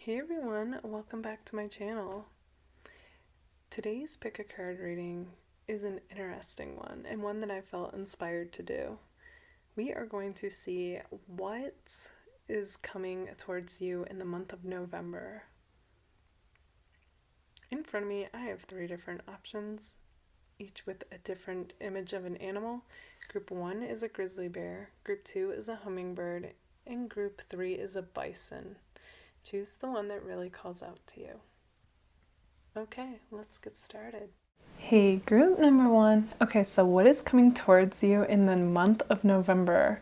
Hey everyone, welcome back to my channel. Today's pick a card reading is an interesting one and one that I felt inspired to do. We are going to see what is coming towards you in the month of November. In front of me, I have 3 different options, each with a different image of an animal. Group 1 is a grizzly bear, Group 2 is a hummingbird, and Group 3 is a bison. Choose the one that really calls out to you. Okay, let's get started. Hey, group number 1. Okay, so what is coming towards you in the month of November?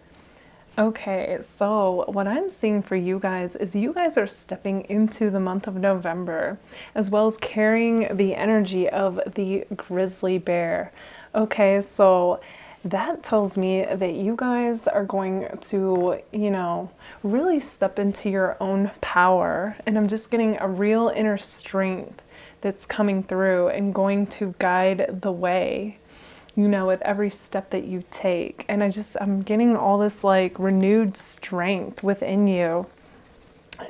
Okay, so what I'm seeing for you guys is you guys are stepping into the month of November, as well as carrying the energy of the grizzly bear. Okay, so that tells me that you guys are going to, really step into your own power. And I'm just getting a real inner strength that's coming through and going to guide the way, with every step that you take. And I'm getting all this like renewed strength within you.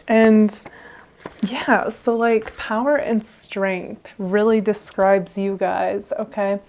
And yeah, so like power and strength really describes you guys, okay?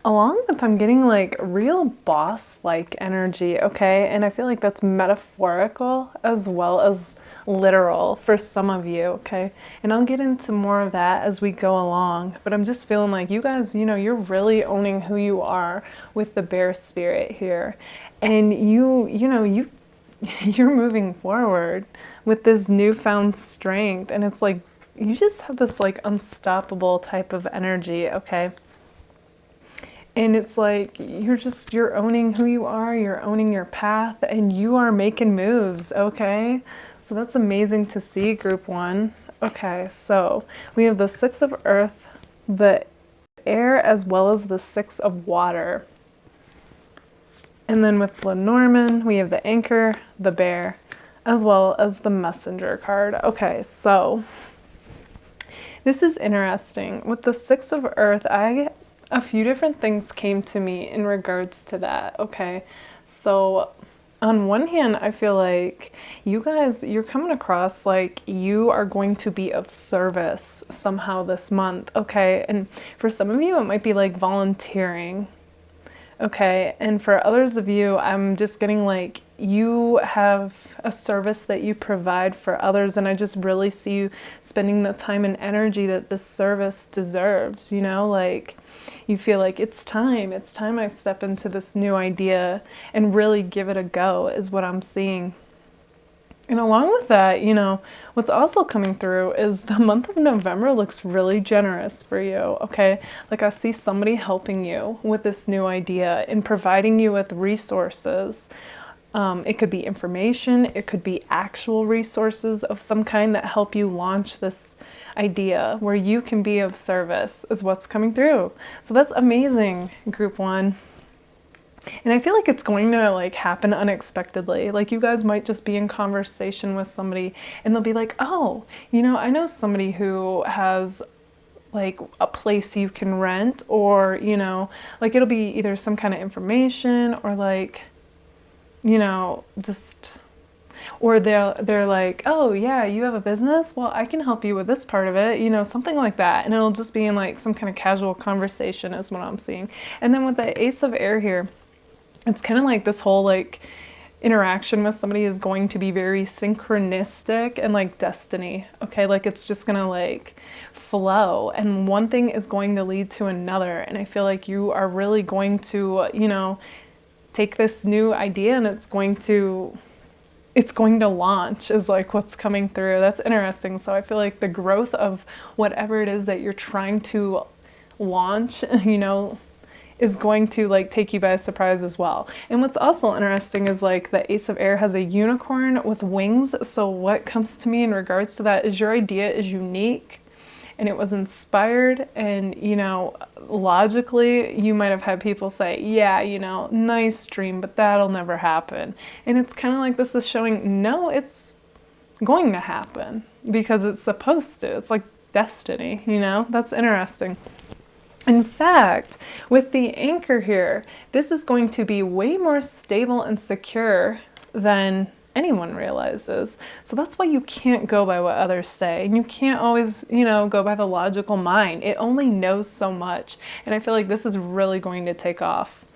Along with, I'm getting like real boss-like energy, okay? And I feel like that's metaphorical as well as literal for some of you, okay? And I'll get into more of that as we go along. But I'm just feeling like you guys, you're really owning who you are with the bear spirit here. And you're moving forward with this newfound strength. And it's like, you just have this like unstoppable type of energy, okay? And it's like, you're owning who you are, you're owning your path, and you are making moves, okay? So that's amazing to see, group 1. Okay, so we have the 6 of earth, the air, as well as the 6 of water. And then with Lenormand, we have the anchor, the bear, as well as the messenger card. Okay, so this is interesting. With the 6 of earth, a few different things came to me in regards to that, okay? So on one hand, I feel like you guys, you're coming across like you are going to be of service somehow this month, okay? And for some of you, it might be like volunteering, okay? And for others of you, I'm just getting like you have a service that you provide for others, and I just really see you spending the time and energy that this service deserves, like you feel like it's time I step into this new idea and really give it a go is what I'm seeing. And along with that, what's also coming through is the month of November looks really generous for you, okay? Like I see somebody helping you with this new idea and providing you with resources. It could be information, it could be actual resources of some kind that help you launch this idea where you can be of service is what's coming through. So that's amazing, group 1. And I feel like it's going to like happen unexpectedly. Like you guys might just be in conversation with somebody and they'll be like, oh, I know somebody who has like a place you can rent, or, like it'll be either some kind of information or like, just, or they're like, oh yeah, you have a business? Well, I can help you with this part of it, something like that. And it'll just be in like some kind of casual conversation is what I'm seeing. And then with the Ace of Air here, it's kind of like this whole like interaction with somebody is going to be very synchronistic and like destiny, okay? Like it's just gonna like flow, and one thing is going to lead to another. And I feel like you are really going to, take this new idea and it's going to launch is like what's coming through. That's interesting. So I feel like the growth of whatever it is that you're trying to launch, is going to like take you by surprise as well. And what's also interesting is like the Ace of Air has a unicorn with wings. So what comes to me in regards to that is your idea is unique and it was inspired, and logically you might have had people say, yeah, nice dream, but that'll never happen. And it's kind of like this is showing, no, it's going to happen because it's supposed to. It's like destiny, that's interesting. In fact, with the anchor here, this is going to be way more stable and secure than anyone realizes. So that's why you can't go by what others say, and you can't always, go by the logical mind. It only knows so much, and I feel like this is really going to take off.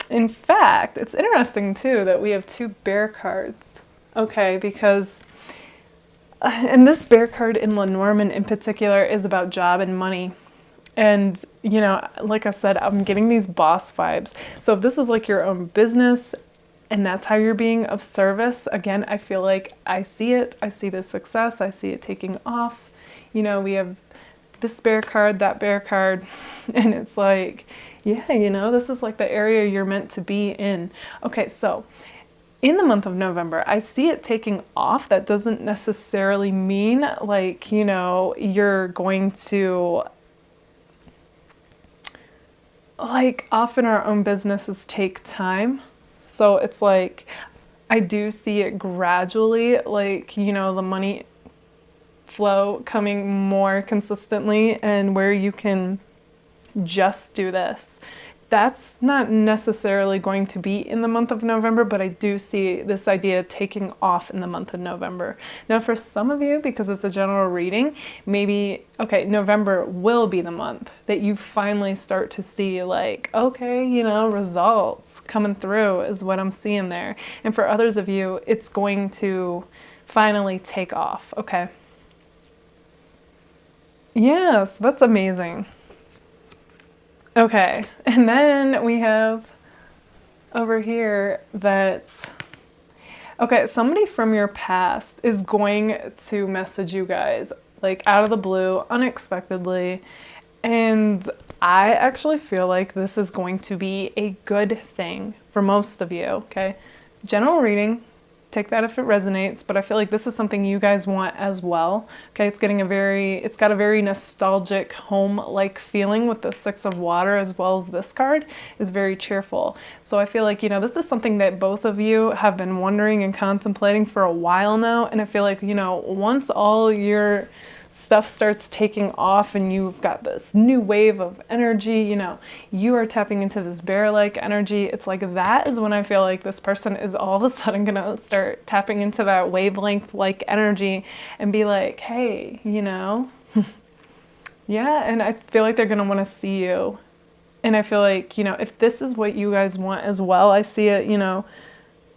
In fact, it's interesting too that we have 2 bear cards, okay, because and this bear card in Lenormand in particular is about job and money. And, like I said, I'm getting these boss vibes. So if this is like your own business and that's how you're being of service, again, I feel like I see it. I see the success. I see it taking off. We have this bear card, that bear card, and it's like, yeah, this is like the area you're meant to be in. Okay, so in the month of November, I see it taking off. That doesn't necessarily mean like, you're going to, like, often our own businesses take time. So it's like, I do see it gradually, like, the money flow coming more consistently, and where you can just do this. That's not necessarily going to be in the month of November, but I do see this idea taking off in the month of November. Now, for some of you, because it's a general reading, maybe, okay, November will be the month that you finally start to see like, okay, results coming through is what I'm seeing there. And for others of you, it's going to finally take off, okay? Yes, that's amazing. Okay, and then we have over here that, okay, somebody from your past is going to message you guys, like out of the blue, unexpectedly, and I actually feel like this is going to be a good thing for most of you, okay? General reading, take that if it resonates, but I feel like this is something you guys want as well. Okay, it's got a very nostalgic home-like feeling with the 6 of water, as well as this card is very cheerful. So I feel like, this is something that both of you have been wondering and contemplating for a while now. And I feel like, once all your stuff starts taking off and you've got this new wave of energy, you are tapping into this bear-like energy. It's like that is when I feel like this person is all of a sudden gonna start tapping into that wavelength-like energy and be like, hey, yeah, and I feel like they're gonna want to see you. And I feel like, if this is what you guys want as well, I see it,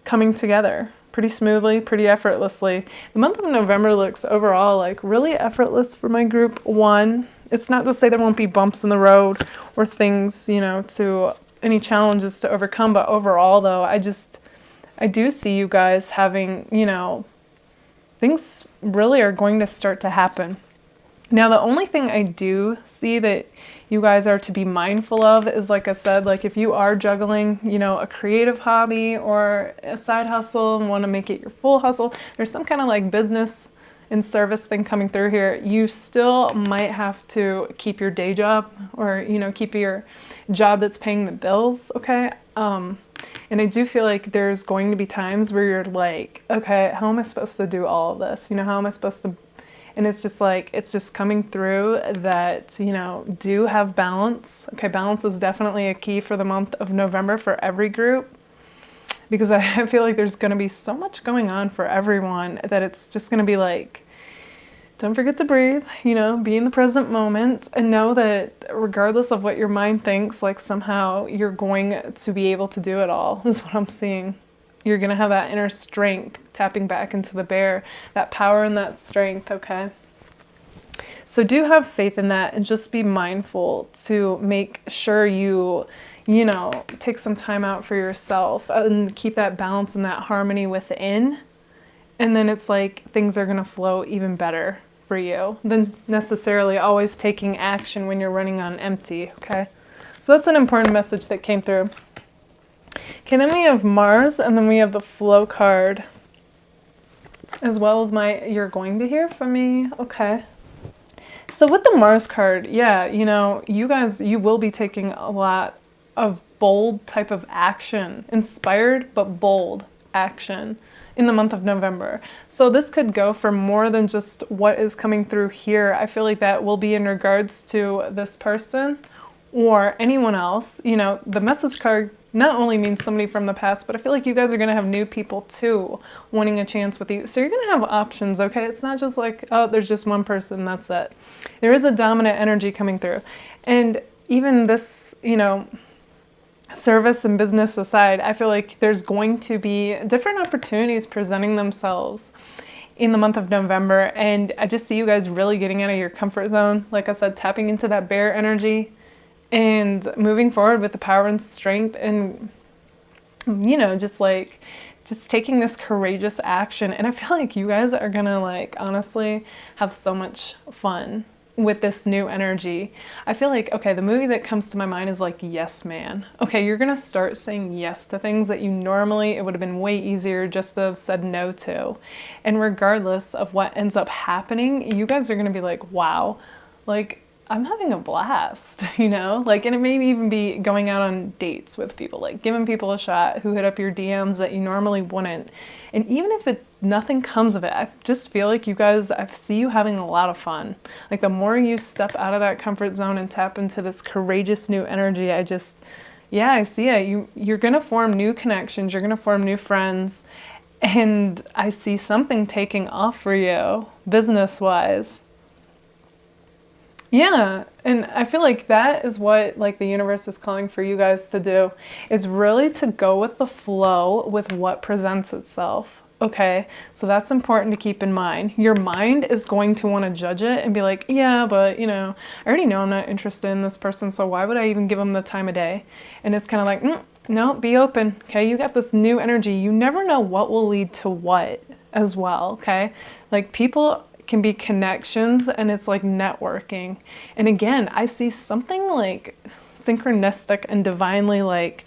coming together pretty smoothly, pretty effortlessly. The month of November looks overall like really effortless for my group 1. It's not to say there won't be bumps in the road or things, to any challenges to overcome, but overall though, I do see you guys having, things really are going to start to happen. Now, the only thing I do see that you guys are to be mindful of is, like I said, like if you are juggling, a creative hobby or a side hustle and want to make it your full hustle, there's some kind of like business and service thing coming through here. You still might have to keep your day job or, keep your job that's paying the bills, okay? And I do feel like there's going to be times where you're like, okay, how am I supposed to do all of this? How am I supposed to? And it's just like, it's just coming through that, do have balance. Okay, balance is definitely a key for the month of November for every group, because I feel like there's going to be so much going on for everyone that it's just going to be like, don't forget to breathe, be in the present moment and know that regardless of what your mind thinks, like somehow you're going to be able to do it all, is what I'm seeing. You're going to have that inner strength tapping back into the bear, that power and that strength, okay? So do have faith in that and just be mindful to make sure you take some time out for yourself and keep that balance and that harmony within. And then it's like things are going to flow even better for you than necessarily always taking action when you're running on empty, okay? So that's an important message that came through. Okay, then we have Mars, and then we have the flow card, as well as you're going to hear from me. Okay. So with the Mars card, yeah, you guys, you will be taking a lot of bold type of action, inspired but bold action in the month of November. So this could go for more than just what is coming through here. I feel like that will be in regards to this person or anyone else. The message card not only means somebody from the past, but I feel like you guys are going to have new people too wanting a chance with you. So you're going to have options, okay? It's not just like, oh, there's just one person, that's it. There is a dominant energy coming through. And even this, you know, service and business aside, I feel like there's going to be different opportunities presenting themselves in the month of November. And I just see you guys really getting out of your comfort zone. Like I said, tapping into that bear energy and moving forward with the power and strength and, you know, just taking this courageous action. And I feel like you guys are gonna, like, honestly have so much fun with this new energy. I feel like, okay, the movie that comes to my mind is like Yes Man. Okay, you're gonna start saying yes to things that you normally, it would have been way easier just to have said no to. And regardless of what ends up happening, you guys are gonna be like, wow, like, I'm having a blast, you know? Like, and it may even be going out on dates with people, like giving people a shot who hit up your DMs that you normally wouldn't. And even if nothing comes of it, I just feel like you guys, I see you having a lot of fun. Like, the more you step out of that comfort zone and tap into this courageous new energy, I see it. You're gonna form new connections, you're gonna form new friends, and I see something taking off for you, business-wise. Yeah, and I feel like that is what, like, the universe is calling for you guys to do, is really to go with the flow with what presents itself. Okay, so that's important to keep in mind. Your mind is going to want to judge it and be like, yeah, but, you know, I already know I'm not interested in this person, so why would I even give them the time of day? And it's kind of like, no, be open. Okay, you got this new energy. You never know what will lead to what as well. Okay, like, people can be connections, and it's like networking. And again, I see something like synchronistic and divinely, like,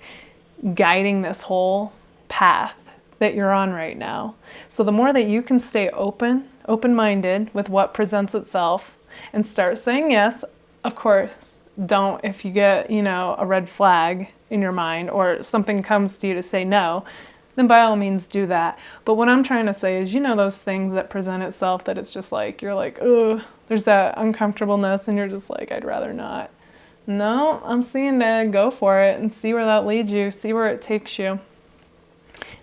guiding this whole path that you're on right now. So the more that you can stay open-minded with what presents itself and start saying yes, of course, don't, if you get, you know, a red flag in your mind or something comes to you to say no, then by all means do that. But what I'm trying to say is, you know, those things that present itself that it's just like, you're like, ugh, there's that uncomfortableness and you're just like, I'd rather not. No, I'm seeing that. Go for it and see where that leads you. See where it takes you.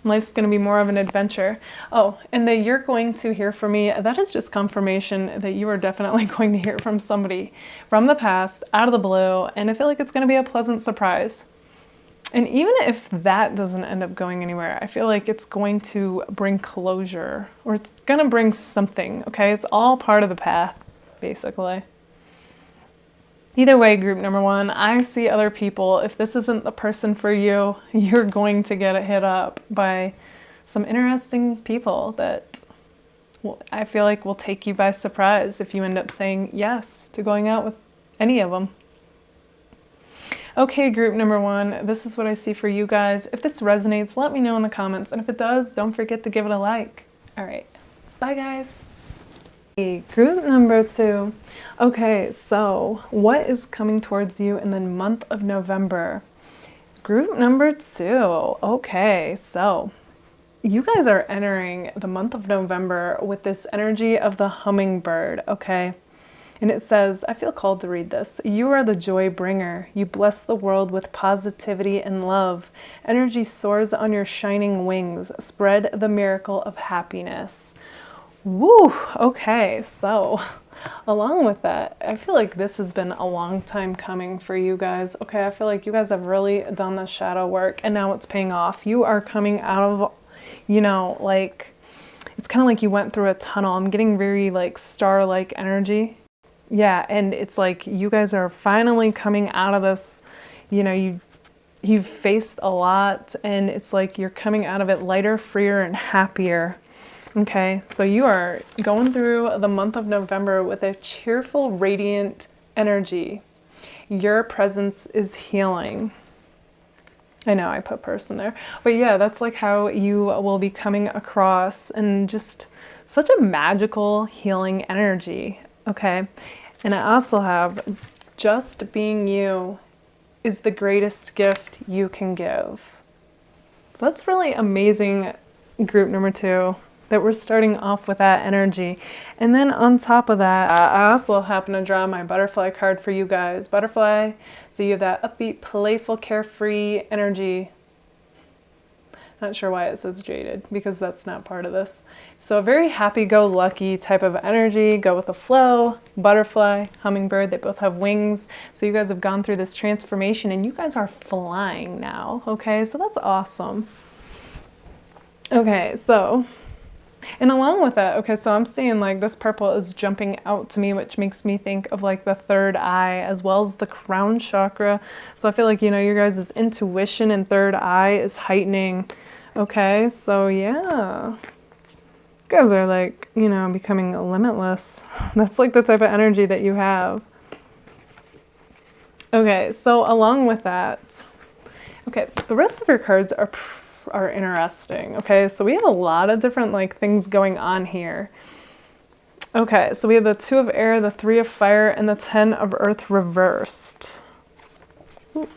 Life's going to be more of an adventure. Oh, and that you're going to hear from me, that is just confirmation that you are definitely going to hear from somebody from the past, out of the blue, and I feel like it's going to be a pleasant surprise. And even if that doesn't end up going anywhere, I feel like it's going to bring closure, or it's going to bring something, okay? It's all part of the path, basically. Either way, group number one, I see other people. If this isn't the person for you, you're going to get hit up by some interesting people that I feel like will take you by surprise if you end up saying yes to going out with any of them. Okay, group number one, this is what I see for you guys. If this resonates, let me know in the comments. And if it does, don't forget to give it a like. All right, bye guys. Group number two. Okay, so what is coming towards you in the month of November? Group number two. Okay, so you guys are entering the month of November with this energy of the hummingbird, okay? And it says, I feel called to read this. You are the joy bringer. You bless the world with positivity and love. Energy soars on your shining wings. Spread the miracle of happiness. Woo! Okay, so along with that, I feel like this has been a long time coming for you guys. Okay, I feel like you guys have really done the shadow work and now it's paying off. You are coming out of, you know, like, it's kind of like you went through a tunnel. I'm getting very like star-like energy. Yeah, and it's like you guys are finally coming out of this, you know, you've faced a lot and it's like you're coming out of it lighter, freer, and happier. Okay, so you are going through the month of November with a cheerful, radiant energy. Your presence is healing. I know I put person there, but yeah, that's like how you will be coming across, and just such a magical healing energy. Okay, and I also have just being you is the greatest gift you can give. So that's really amazing, group number two. that we're starting off with that energy. And then on top of that, I also happen to draw my butterfly card for you guys. Butterfly, so you have that upbeat, playful, carefree energy. Not sure why it says jaded, because that's not part of this. So a very happy-go-lucky type of energy, go with the flow. Butterfly, hummingbird, they both have wings. So you guys have gone through this transformation and you guys are flying now, okay? So that's awesome. Okay, so, and along with that, okay, so I'm seeing like this purple is jumping out to me, which makes me think of like the third eye as well as the crown chakra. So I feel like, you know, your guys' intuition and third eye is heightening. Okay, so yeah, you guys are like, you know, becoming limitless. That's like the type of energy that you have. Okay, so along with that, okay, the rest of your cards are interesting. Okay, so we have a lot of different like things going on here. Okay, so we have the 2 of air, the 3 of fire, and the 10 of earth reversed. Ooh.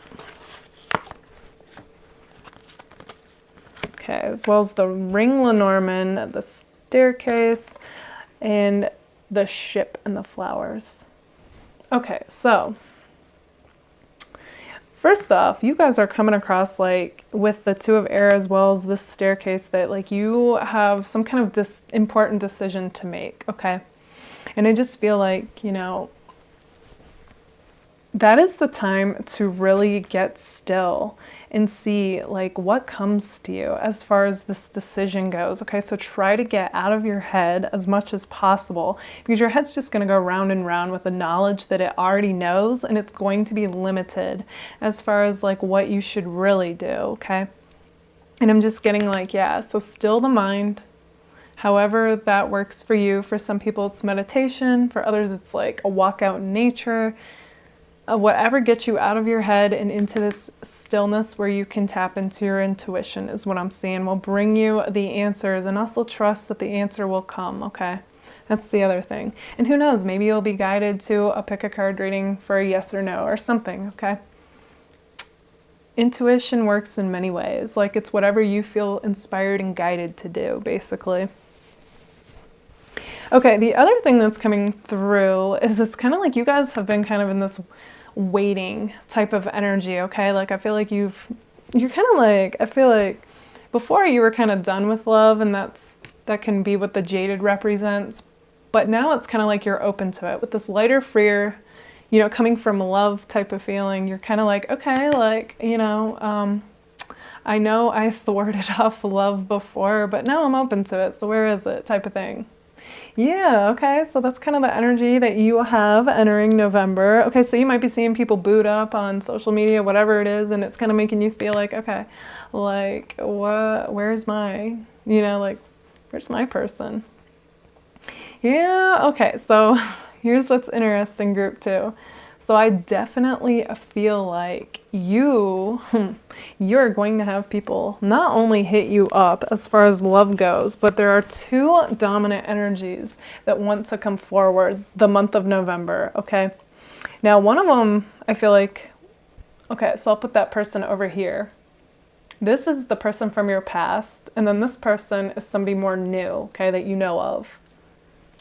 Okay, as well as the ring Lenormand, the staircase, and the ship and the flowers. Okay, so first off, you guys are coming across like with the 2 of air as well as this staircase that like you have some kind of important decision to make, okay? And I just feel like, you know, that is the time to really get still and see like what comes to you as far as this decision goes. Okay, so try to get out of your head as much as possible, because your head's just going to go round and round with the knowledge that it already knows, and it's going to be limited as far as like what you should really do. Okay, and I'm just getting like, yeah, so still the mind, however that works for you. For some people it's meditation, for others it's like a walk out in nature. Whatever gets you out of your head and into this stillness where you can tap into your intuition is what I'm seeing will bring you the answers, and also trust that the answer will come, okay? That's the other thing. And who knows, maybe you'll be guided to a pick a card reading for a yes or no or something, okay? Intuition works in many ways. Like it's whatever you feel inspired and guided to do, basically. Okay, the other thing that's coming through is it's kind of like you guys have been kind of in this waiting type of energy, okay? Like I feel like you're kind of like, I feel like before you were kind of done with love, and that can be what the jaded represents, but now it's kind of like you're open to it with this lighter, freer, you know, coming from love type of feeling. You're kind of like, okay, like, you know I thwarted off love before, but now I'm open to it, so where is it type of thing. Yeah, okay, so that's kind of the energy that you have entering November. Okay, so you might be seeing people boot up on social media, whatever it is, and it's kind of making you feel like, okay, like, where's my, you know, like, where's my person? Yeah, okay, so here's what's interesting, group 2. So I definitely feel like you're going to have people not only hit you up as far as love goes, but there are 2 dominant energies that want to come forward the month of November, okay? Now, one of them, I feel like, okay, so I'll put that person over here. This is the person from your past, and then this person is somebody more new, okay, that you know of.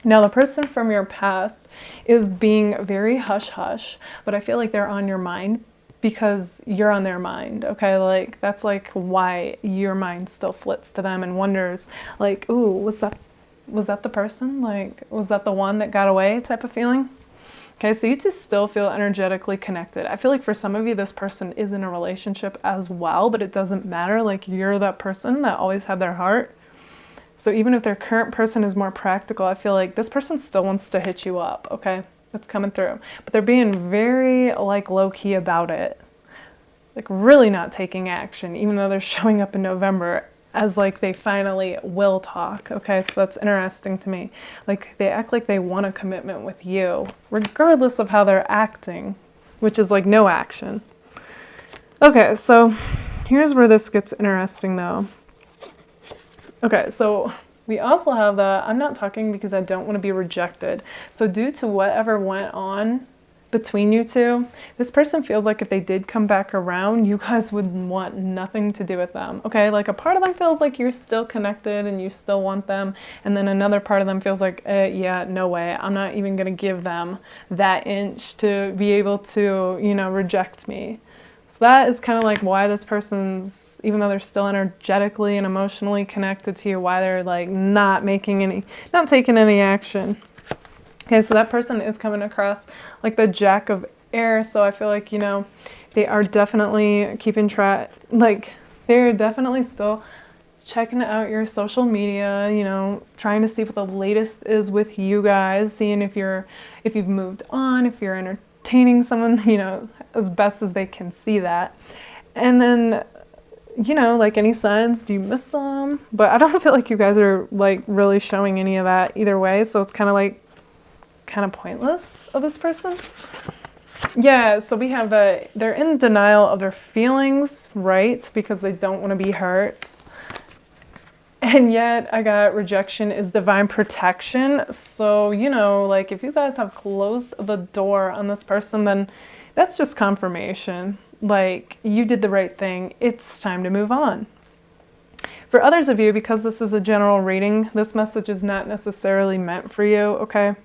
Now, the person from your past is being very hush-hush, but I feel like they're on your mind because you're on their mind, okay? Like, that's like why your mind still flits to them and wonders, like, ooh, was that the person? Like, was that the one that got away type of feeling? Okay, so you two still feel energetically connected. I feel like for some of you, this person is in a relationship as well, but it doesn't matter. Like, you're that person that always had their heart. So even if their current person is more practical, I feel like this person still wants to hit you up, okay? That's coming through. But they're being very, like, low-key about it. Like, really not taking action, even though they're showing up in November as, like, they finally will talk, okay? So that's interesting to me. Like, they act like they want a commitment with you, regardless of how they're acting, which is, like, no action. Okay, so here's where this gets interesting, though. Okay, so we also have the, I'm not talking because I don't want to be rejected. So due to whatever went on between you two, this person feels like if they did come back around, you guys would want nothing to do with them, okay? Like a part of them feels like you're still connected and you still want them, and then another part of them feels like, yeah, no way, I'm not even gonna give them that inch to be able to, you know, reject me. So that is kind of like why this person's, even though they're still energetically and emotionally connected to you, why they're like not taking any action. Okay, so that person is coming across like the Jack of Air. So I feel like, you know, they are definitely keeping track, like they're definitely still checking out your social media, you know, trying to see what the latest is with you guys, seeing if you've moved on, if you're entertaining someone, you know, as best as they can see that. And then, you know, like any signs, do you miss them? But I don't feel like you guys are like really showing any of that either way. So it's kind of like, kind of pointless of this person. Yeah, so we have they're in denial of their feelings, right? Because they don't want to be hurt. And yet I got rejection is divine protection. So, you know, like if you guys have closed the door on this person, then that's just confirmation. Like you did the right thing. It's time to move on. For others of you, because this is a general reading, this message is not necessarily meant for you, okay?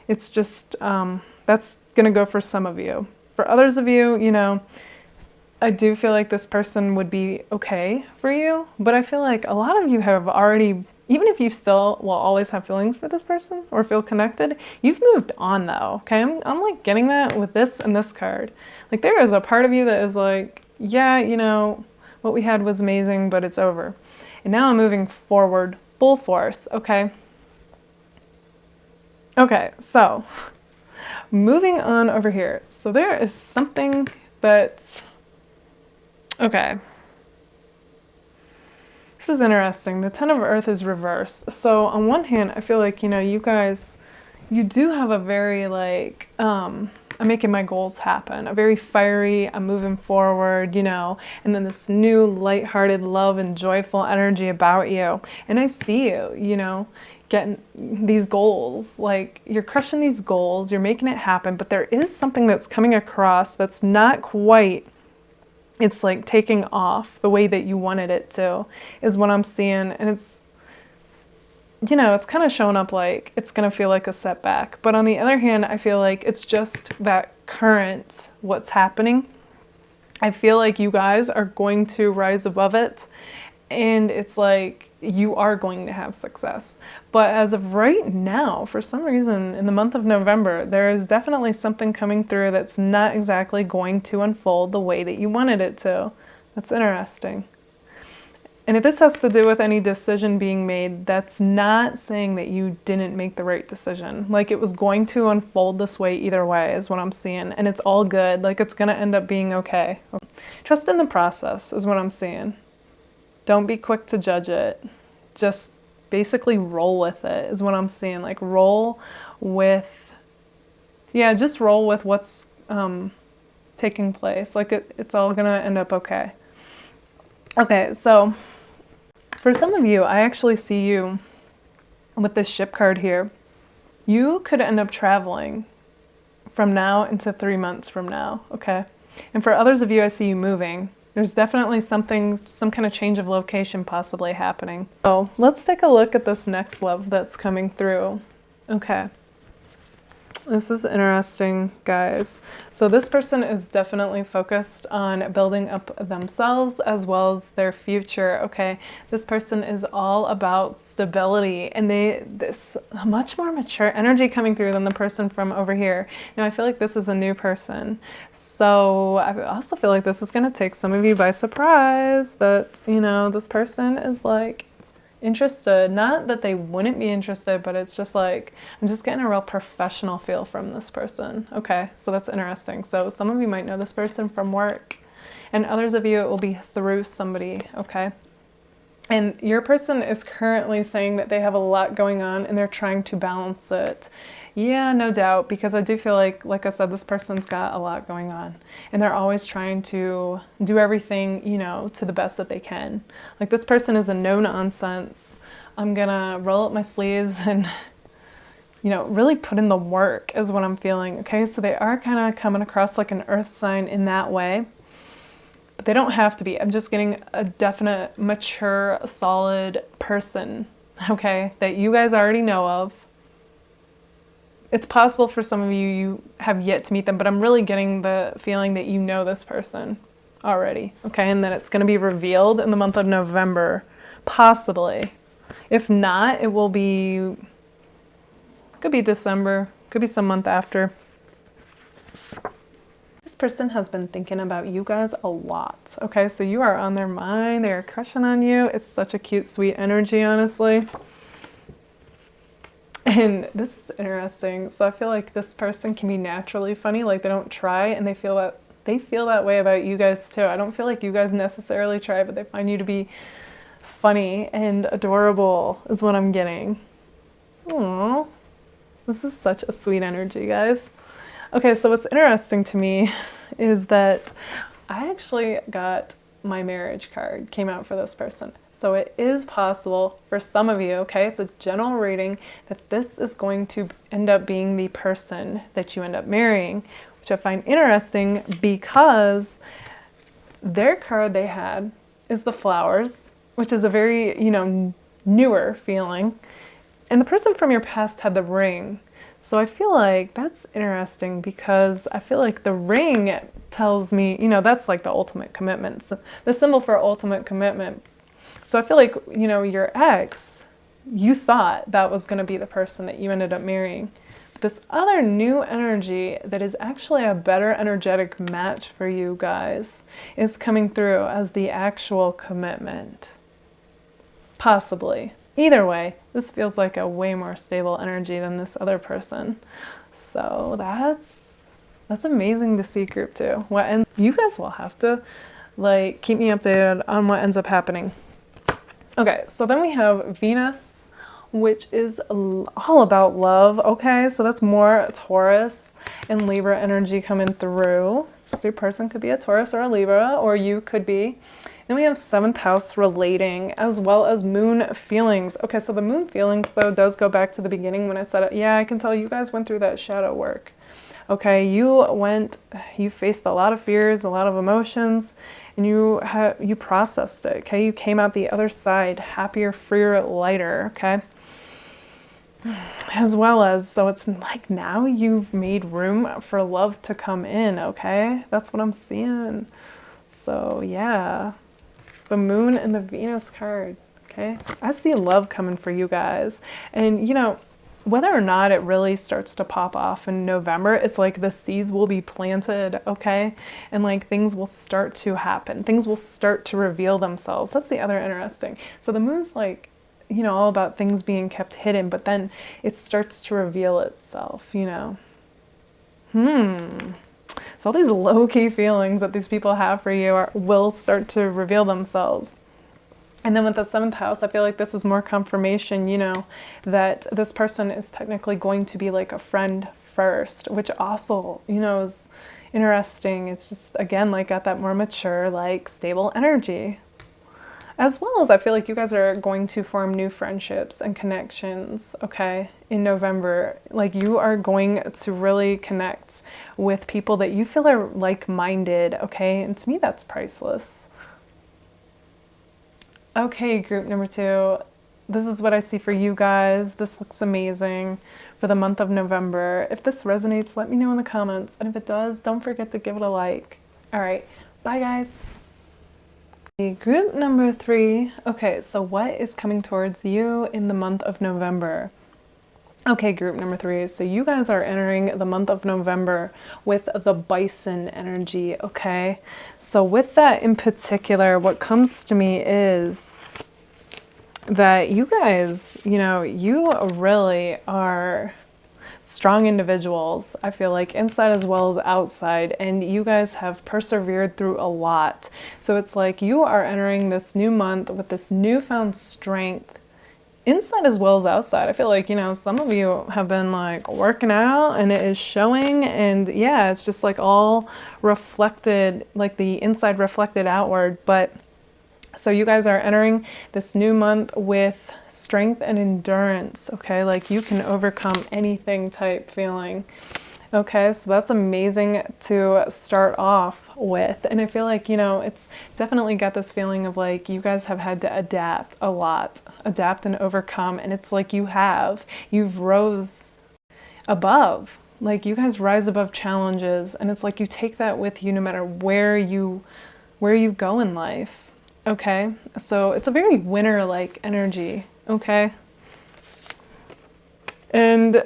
It's just, that's going to go for some of you. For others of you, you know, I do feel like this person would be okay for you, but I feel like a lot of you have already, even if you still will always have feelings for this person or feel connected, you've moved on though, okay? I'm like getting that with this and this card. Like there is a part of you that is like, yeah, you know, what we had was amazing, but it's over. And now I'm moving forward full force, okay? Okay, so moving on over here. So there is something that, okay. This is interesting. The Ten of Earth is reversed. So on one hand, I feel like, you know, you guys, you do have a very like, I'm making my goals happen, a very fiery, I'm moving forward, you know, and then this new lighthearted love and joyful energy about you. And I see you, you know, getting these goals, like you're crushing these goals, you're making it happen, but there is something that's coming across that's not quite, it's like taking off the way that you wanted it to, is what I'm seeing. And it's, you know, it's kind of showing up like it's going to feel like a setback. But on the other hand, I feel like it's just that current, what's happening. I feel like you guys are going to rise above it. And it's like, you are going to have success. But as of right now, for some reason, in the month of November, there is definitely something coming through that's not exactly going to unfold the way that you wanted it to. That's interesting. And if this has to do with any decision being made, that's not saying that you didn't make the right decision. Like it was going to unfold this way either way is what I'm seeing. And it's all good. Like it's going to end up being okay. Trust in the process is what I'm seeing. Don't be quick to judge it. Just basically roll with it is what I'm seeing. Like roll with, yeah, just roll with what's taking place. Like it's all gonna end up okay. Okay, so for some of you, I actually see you with this ship card here. You could end up traveling from now into 3 months from now, okay? And for others of you, I see you moving. There's definitely some kind of change of location possibly happening. So let's take a look at this next love that's coming through. Okay. This is interesting, guys. So this person is definitely focused on building up themselves as well as their future, okay? This person is all about stability, and this much more mature energy coming through than the person from over here. Now, I feel like this is a new person. So I also feel like this is going to take some of you by surprise that, you know, this person is like interested. Not that they wouldn't be interested, but it's just like, I'm just getting a real professional feel from this person. Okay, so that's interesting. So some of you might know this person from work, and others of you, it will be through somebody, okay? And your person is currently saying that they have a lot going on and they're trying to balance it. Yeah, no doubt, because I do feel like I said, this person's got a lot going on and they're always trying to do everything, you know, to the best that they can. Like this person is a no nonsense. I'm gonna roll up my sleeves and you know, really put in the work is what I'm feeling. Okay, so they are kind of coming across like an earth sign in that way, but they don't have to be. I'm just getting a definite, mature, solid person, okay, that you guys already know of. It's possible for some of you, you have yet to meet them, but I'm really getting the feeling that you know this person already, okay, and that it's going to be revealed in the month of November, possibly. If not, it will be, could be December, could be some month after. This person has been thinking about you guys a lot, okay, so you are on their mind, they are crushing on you. It's such a cute, sweet energy, honestly. And this is interesting. So I feel like this person can be naturally funny, like they don't try, and they feel that way about you guys too. I don't feel like you guys necessarily try, but they find you to be funny and adorable is what I'm getting. Aww. This is such a sweet energy, guys. Okay, so what's interesting to me is that I actually got my marriage card came out for this person. So it is possible for some of you, okay, it's a general reading, that this is going to end up being the person that you end up marrying, which I find interesting because their card they had is the flowers, which is a very, you know, newer feeling. And the person from your past had the ring. So I feel like that's interesting because I feel like the ring tells me, you know, that's like the ultimate commitment. So the symbol for ultimate commitment. So I feel like, you know, your ex, you thought that was going to be the person that you ended up marrying. But this other new energy that is actually a better energetic match for you guys is coming through as the actual commitment. Possibly. Either way, this feels like a way more stable energy than this other person. So that's amazing to see, group 2. You guys will have to like keep me updated on what ends up happening. Okay, so then we have Venus, which is all about love. Okay, so that's more Taurus and Libra energy coming through. So your person could be a Taurus or a Libra, or you could be. Then we have 7th house relating, as well as moon feelings. Okay, so the moon feelings, though, does go back to the beginning when I said it. Yeah, I can tell you guys went through that shadow work. Okay, you faced a lot of fears, a lot of emotions, and you processed it, okay? You came out the other side happier, freer, lighter, okay? As well as, so it's like now you've made room for love to come in, okay? That's what I'm seeing. So yeah, the moon and the Venus card, okay? I see love coming for you guys. And you know, whether or not it really starts to pop off in November, it's like the seeds will be planted, okay? And like things will start to happen. Things will start to reveal themselves. That's the other interesting. So the moon's like, you know, all about things being kept hidden, but then it starts to reveal itself, you know? So all these low-key feelings that these people have for you will start to reveal themselves. And then with the 7th house, I feel like this is more confirmation, you know, that this person is technically going to be like a friend first, which also, you know, is interesting. It's just, again, like got that more mature, like stable energy. As well as I feel like you guys are going to form new friendships and connections, okay, in November. Like you are going to really connect with people that you feel are like-minded, okay? And to me, that's priceless. Okay, group number 2, this is what I see for you guys. This looks amazing for the month of November. If this resonates, let me know in the comments. And if it does, don't forget to give it a like. All right, bye guys. Group number 3. Okay, so what is coming towards you in the month of November? Okay, group number 3. So you guys are entering the month of November with the bison energy, okay? So with that in particular, what comes to me is that you guys, you know, you really are strong individuals, I feel like, inside as well as outside, and you guys have persevered through a lot. So it's like you are entering this new month with this newfound strength inside as well as outside. I feel like, you know, some of you have been like working out and it is showing, and yeah, it's just like all reflected, like the inside reflected outward. But So you guys are entering this new month with strength and endurance, okay? Like you can overcome anything type feeling. Okay, so that's amazing to start off with. And I feel like, you know, it's definitely got this feeling of like you guys have had to adapt a lot, adapt and overcome. And it's like you've rose above. Like you guys rise above challenges, and it's like you take that with you no matter where you go in life. Okay? So it's a very winter-like energy, okay? And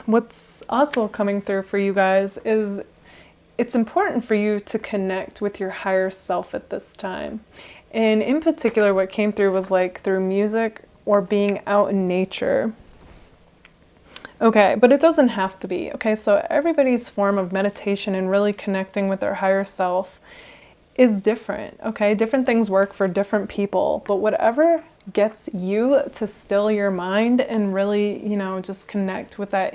what's also coming through for you guys is it's important for you to connect with your higher self at this time. And in particular, what came through was like through music or being out in nature. Okay, but it doesn't have to be. Okay, so everybody's form of meditation and really connecting with their higher self is different. Okay, different things work for different people, but whatever gets you to still your mind and really, you know, just connect with that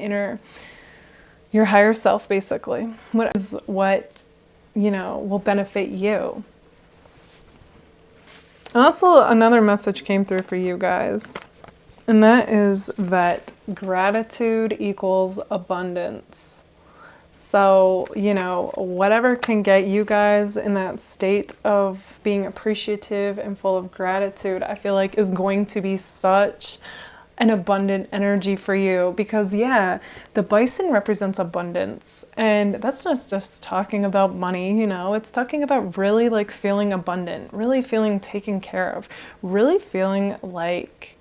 your higher self, basically. What is what, you know, will benefit you. Also, another message came through for you guys, and that is that gratitude equals abundance. So, you know, whatever can get you guys in that state of being appreciative and full of gratitude, I feel like is going to be such an abundant energy for you, because yeah, the bison represents abundance, and that's not just talking about money, you know, it's talking about really like feeling abundant, really feeling taken care of, really feeling like,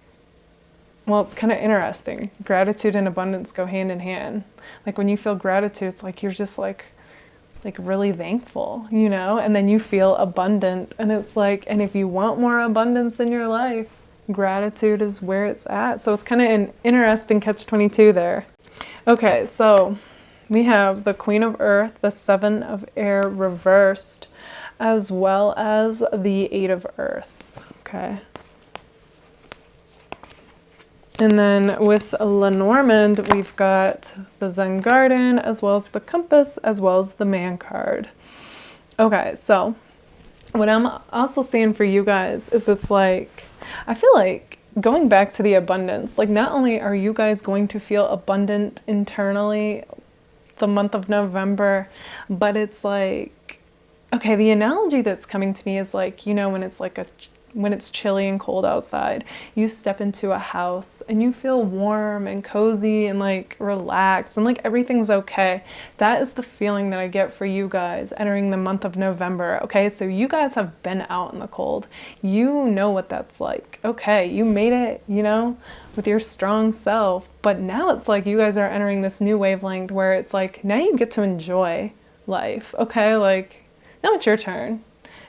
well, it's kind of interesting. Gratitude and abundance go hand in hand. Like when you feel gratitude, it's like you're just like really thankful, you know, and then you feel abundant, and it's like, and if you want more abundance in your life, gratitude is where it's at. So it's kind of an interesting catch-22 there. Okay, so we have the Queen of Earth, the Seven of Air reversed, as well as the Eight of Earth. Okay. And then with Lenormand, we've got the Zen Garden, as well as the Compass, as well as the Man card. Okay, so what I'm also seeing for you guys is it's like, I feel like going back to the abundance, like not only are you guys going to feel abundant internally the month of November, but it's like, okay, the analogy that's coming to me is like, you know, when it's chilly and cold outside, you step into a house and you feel warm and cozy and like relaxed and like everything's okay. That is the feeling that I get for you guys entering the month of November. Okay, so you guys have been out in the cold. You know what that's like. Okay, you made it, you know, with your strong self. But now it's like you guys are entering this new wavelength where it's like, now you get to enjoy life. Okay, like now it's your turn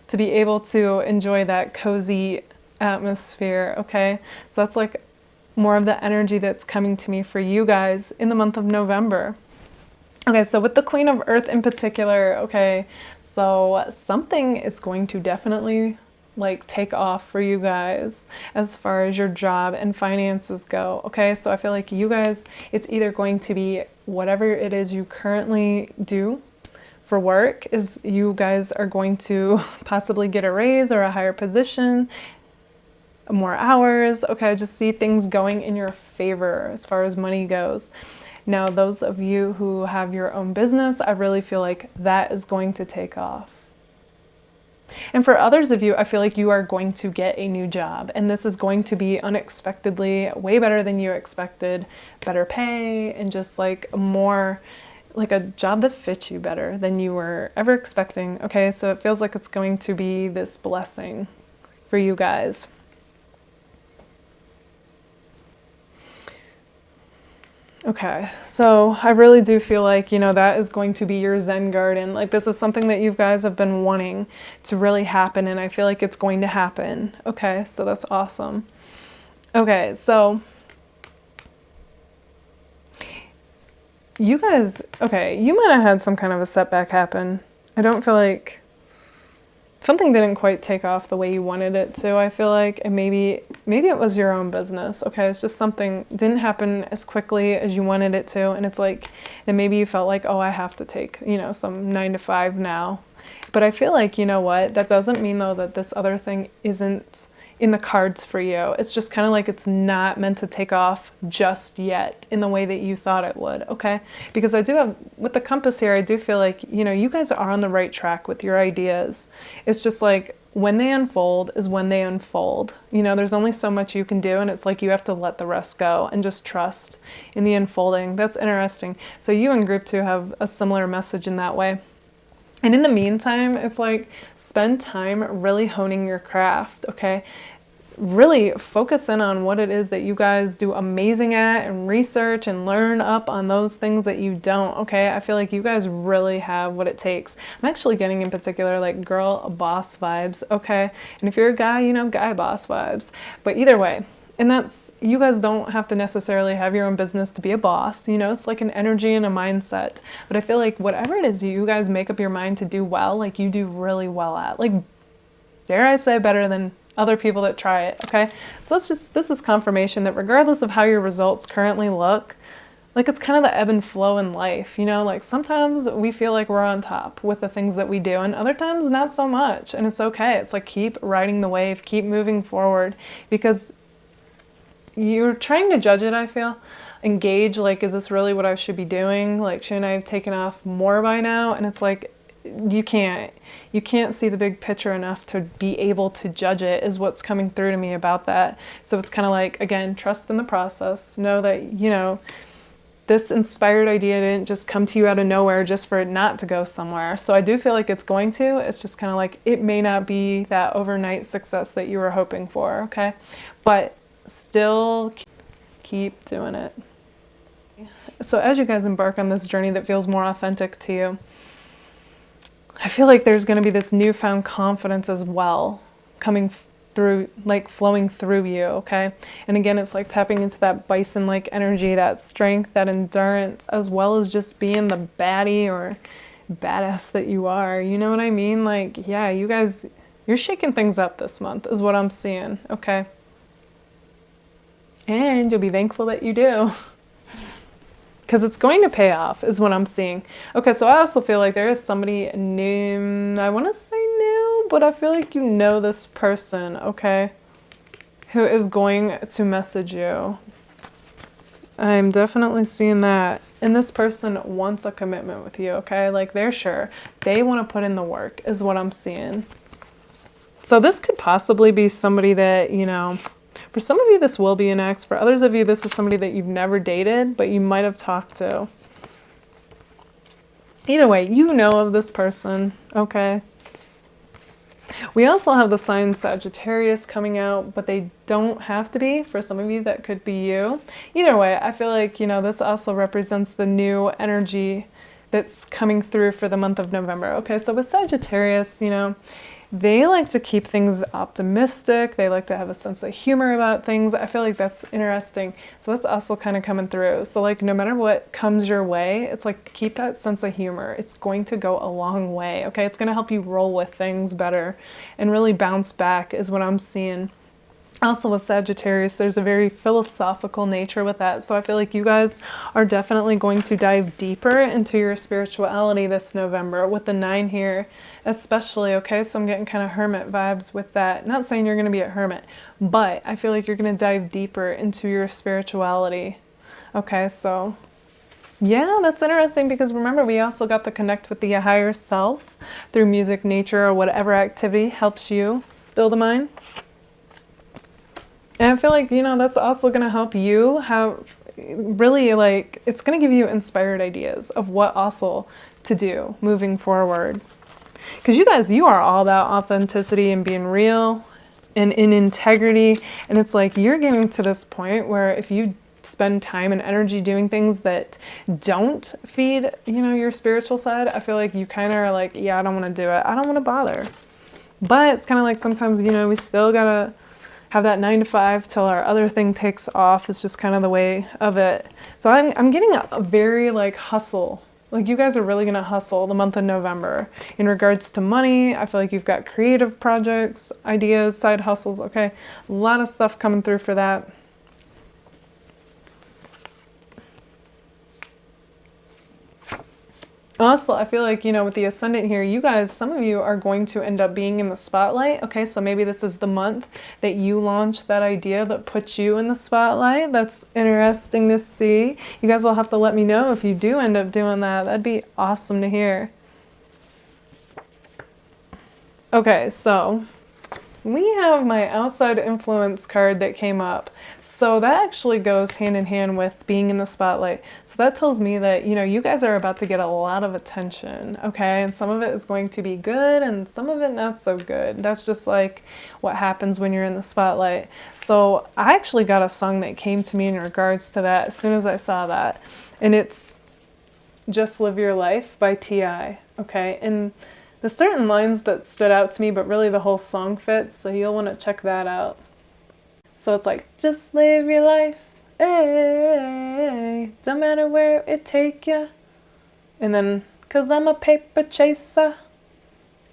to be able to enjoy that cozy atmosphere, okay? So that's like more of the energy that's coming to me for you guys in the month of November. Okay, so with the Queen of Earth in particular, okay, so something is going to definitely like take off for you guys as far as your job and finances go, okay? So I feel like you guys, it's either going to be whatever it is you currently do for work, is you guys are going to possibly get a raise or a higher position, more hours. Okay, I just see things going in your favor as far as money goes. Now, those of you who have your own business, I really feel like that is going to take off. And for others of you, I feel like you are going to get a new job, and this is going to be unexpectedly way better than you expected, better pay, and just like more like a job that fits you better than you were ever expecting. Okay, so it feels like it's going to be this blessing for you guys. Okay, so I really do feel like, you know, that is going to be your Zen garden. Like this is something that you guys have been wanting to really happen, and I feel like it's going to happen. Okay, so that's awesome. Okay, so you guys, okay, you might have had some kind of a setback happen. I don't feel like something didn't quite take off the way you wanted it to, I feel like, and maybe it was your own business, okay? It's just something didn't happen as quickly as you wanted it to, and it's like, then maybe you felt like, oh, I have to take, you know, some 9 to 5 now. But I feel like, you know what, that doesn't mean though that this other thing isn't in the cards for you. It's just kind of like it's not meant to take off just yet in the way that you thought it would, okay? Because I do have, with the compass here, I do feel like, you know, you guys are on the right track with your ideas. It's just like when they unfold is when they unfold. You know, there's only so much you can do, and it's like you have to let the rest go and just trust in the unfolding. That's interesting. So you and group 2 have a similar message in that way. And in the meantime, it's like spend time really honing your craft, okay? Really focus in on what it is that you guys do amazing at, and research and learn up on those things that you don't, okay? I feel like you guys really have what it takes. I'm actually getting in particular like girl boss vibes, okay? And if you're a guy, you know, guy boss vibes. But either way, and that's, you guys don't have to necessarily have your own business to be a boss, you know, it's like an energy and a mindset. But I feel like whatever it is you guys make up your mind to do well, like you do really well at, like, dare I say, better than other people that try it, okay? So this is confirmation that regardless of how your results currently look, like it's kind of the ebb and flow in life, you know, like sometimes we feel like we're on top with the things that we do, and other times not so much, and it's okay. It's like keep riding the wave, keep moving forward, because you're trying to judge it, I feel. Engage, like, is this really what I should be doing? Like, shouldn't I have taken off more by now? And it's like, you can't see the big picture enough to be able to judge it, is what's coming through to me about that. So it's kind of like, again, trust in the process. Know that, you know, this inspired idea didn't just come to you out of nowhere just for it not to go somewhere. So I do feel like it's going to. It's just kind of like, it may not be that overnight success that you were hoping for, okay? But still keep doing it. So as you guys embark on this journey that feels more authentic to you, I feel like there's going to be this newfound confidence as well coming through, like flowing through you, okay? And again, it's like tapping into that bison-like energy, that strength, that endurance, as well as just being the baddie or badass that you are. You know what I mean? Like, yeah, you guys, you're shaking things up this month is what I'm seeing, okay? And you'll be thankful that you do, because it's going to pay off is what I'm seeing. Okay, so I also feel like there is somebody new, I want to say new, but I feel like you know this person, okay, who is going to message you. I'm definitely seeing that. And this person wants a commitment with you, okay? Like they're sure. They want to put in the work is what I'm seeing. So this could possibly be somebody that, you know, for some of you, this will be an ex. For others of you, this is somebody that you've never dated, but you might have talked to. Either way, you know of this person, okay? We also have the sign Sagittarius coming out, but they don't have to be. For some of you, that could be you. Either way, I feel like, you know, this also represents the new energy that's coming through for the month of November. Okay, so with Sagittarius, you know, they like to keep things optimistic. They like to have a sense of humor about things. I feel like that's interesting. So that's also kind of coming through. So like no matter what comes your way, it's like keep that sense of humor. It's going to go a long way, okay? It's going to help you roll with things better and really bounce back is what I'm seeing. Also with Sagittarius, there's a very philosophical nature with that. So I feel like you guys are definitely going to dive deeper into your spirituality this November with the 9 here, especially, okay? So I'm getting kind of hermit vibes with that. Not saying you're going to be a hermit, but I feel like you're going to dive deeper into your spirituality. Okay, so yeah, that's interesting because remember, we also got to connect with the higher self through music, nature, or whatever activity helps you still the mind. And I feel like, you know, that's also going to help you have really like, it's going to give you inspired ideas of what also to do moving forward. Because you guys, you are all about authenticity and being real and in integrity. And it's like you're getting to this point where if you spend time and energy doing things that don't feed, you know, your spiritual side, I feel like you kind of are like, yeah, I don't want to do it. I don't want to bother. But it's kind of like sometimes, you know, we still got to have that 9 to 5 till our other thing takes off. It's just kind of the way of it. So I'm getting a very like hustle Like, you guys are really going to hustle the month of November. In regards to money, I feel like you've got creative projects, ideas, side hustles, okay? A lot of stuff coming through for that. Also, I feel like, you know, with the ascendant here, you guys, some of you are going to end up being in the spotlight. Okay, so maybe this is the month that you launch that idea that puts you in the spotlight. That's interesting to see. You guys will have to let me know if you do end up doing that. That'd be awesome to hear. Okay, so we have my outside influence card that came up. So that actually goes hand in hand with being in the spotlight. So that tells me that, you know, you guys are about to get a lot of attention, okay? And some of it is going to be good and some of it not so good. That's just like what happens when you're in the spotlight. So I actually got a song that came to me in regards to that as soon as I saw that. And it's Just Live Your Life by T.I., okay? And there's certain lines that stood out to me, but really the whole song fits, so you'll want to check that out. So it's like, just live your life, hey, don't matter where it take ya. And then, 'cause I'm a paper chaser,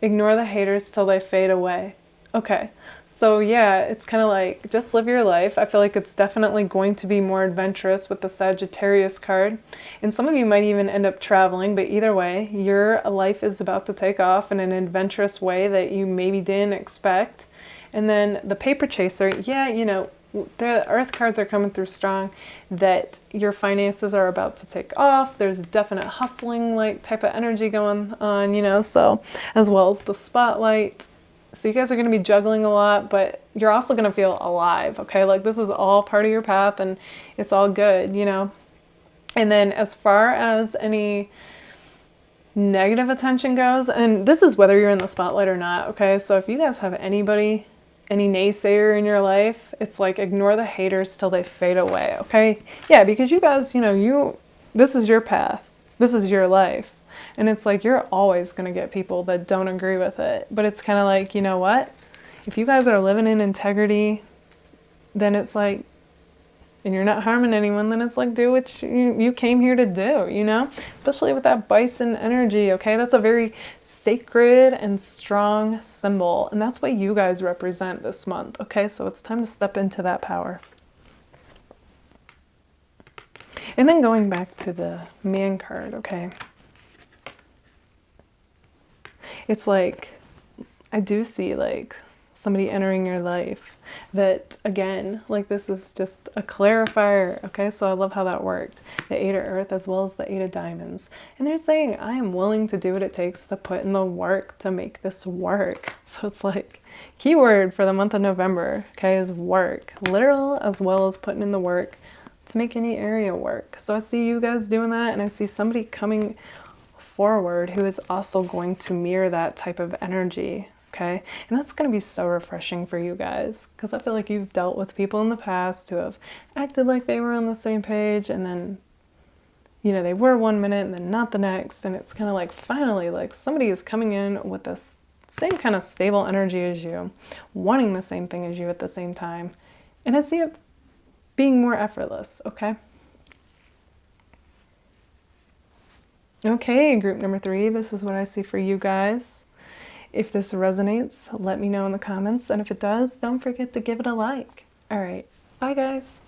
ignore the haters till they fade away. Okay, so yeah, it's kind of like, just live your life. I feel like it's definitely going to be more adventurous with the Sagittarius card. And some of you might even end up traveling, but either way, your life is about to take off in an adventurous way that you maybe didn't expect. And then the paper chaser, yeah, you know, the earth cards are coming through strong, that your finances are about to take off. There's a definite hustling like type of energy going on, you know, so as well as the spotlight. So you guys are going to be juggling a lot, but you're also going to feel alive, okay? Like, this is all part of your path and it's all good, you know? And then as far as any negative attention goes, and this is whether you're in the spotlight or not, okay? So if you guys have anybody, any naysayer in your life, it's like, ignore the haters till they fade away, okay? Yeah, because you guys, you know, this is your path. This is your life. And it's like, you're always going to get people that don't agree with it. But it's kind of like, you know what? If you guys are living in integrity, then it's like, and you're not harming anyone, then it's like, do what you came here to do, you know? Especially with that bison energy, okay? That's a very sacred and strong symbol. And that's what you guys represent this month, okay? So it's time to step into that power. And then going back to the man card, okay? It's like, I do see like somebody entering your life that, again, like, this is just a clarifier, okay? So I love how that worked. The Eight of Earth as well as the Eight of Diamonds. And they're saying, I am willing to do what it takes to put in the work to make this work. So it's like, keyword for the month of November, okay, is work. Literal as well as putting in the work to make any area work. So I see you guys doing that, and I see somebody coming forward who is also going to mirror that type of energy, okay? And that's going to be so refreshing for you guys, because I feel like you've dealt with people in the past who have acted like they were on the same page, and then, you know, they were one minute and then not the next, and it's kind of like, finally, like, somebody is coming in with this same kind of stable energy as you, wanting the same thing as you at the same time, and I see it being more effortless, okay? Okay, group number 3, this is what I see for you guys. If this resonates, let me know in the comments, and if it does, don't forget to give it a like. All right, bye guys.